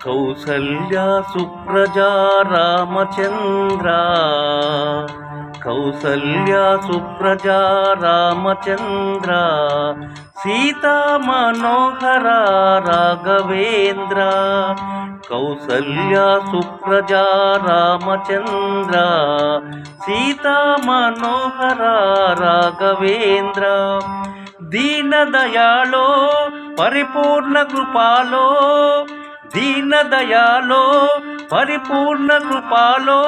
కౌసల్యా సుప్రజా రామచంద్ర, కౌసల్యా సుప్రజా రామచంద్ర, సీతా మనోహర రాఘవేంద్ర. కౌసల్యా సుప్రజా రామచంద్ర, సీతా మనోహర రాఘవేంద్ర. దీన దయాళో పరిపూర్ణ కృపాలో, దీన దయాళో పరిపూర్ణ కృపాలో,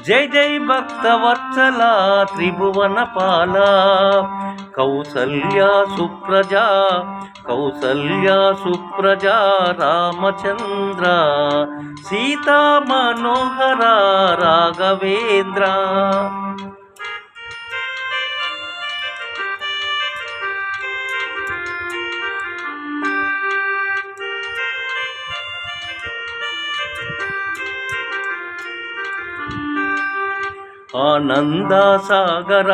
జై జై భక్తవత్సల త్రిభువన పాల. కౌసల్యా సుప్రజా, కౌసల్యా సుప్రజా రామచంద్ర, సీతా మనోహర రాఘవేంద్ర. ఆనంద సాగర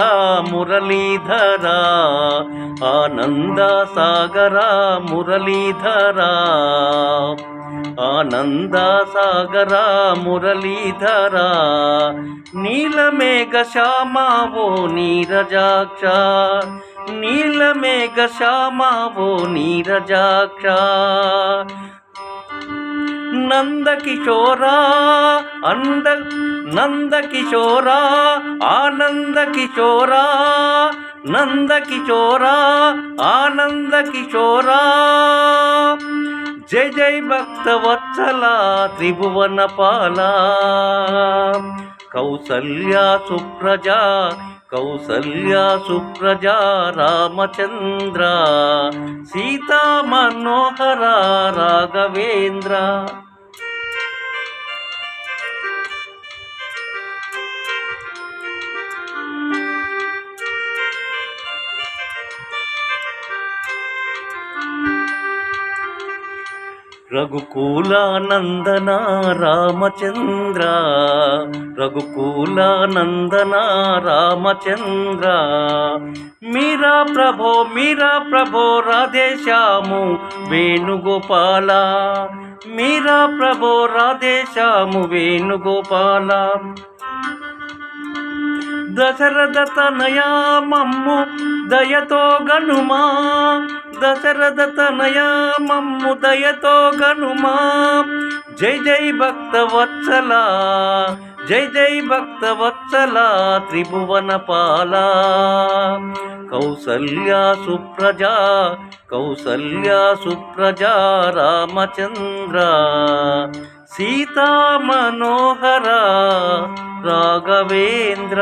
మురళీధర, ఆనంద సాగర మురళీధర, ఆనంద సాగర మురళీధర. నీలమేఘ శ్యామావో నీరజాక్ష, నీలమేఘ శ్యామావో నీరజాక్ష. నందకిశోరా నందకిశోరా ఆనందకిశోరా, నందకిశోరా ఆనందకిశోరా. జై జై భక్తవత్సల త్రిభువన పాల. కౌసల్యా సుప్రజా, కౌసల్యా సుప్రజా రామచంద్ర, సీతా మనోహర రాఘవేంద్ర. రఘుకులానందన రామచంద్ర, రఘుకులానందన రామచంద్ర. మీరా ప్రభో రాధేశ్యాము వేణుగోపాల, మీరా ప్రభో రాధేశ్యాము వేణుగోపాల. దశరథ తనయా మమ్ము దయతో గనుమా, దశరథ తనయా మమ్ము దయతో గనుమా. జై జై భక్తవత్సల, జై జై భక్తవత్సల త్రిభువన పాల. కౌసల్యా సుప్రజా, కౌసల్యా సుప్రజా రామచంద్ర, సీతా మనోహర రాఘవేంద్ర.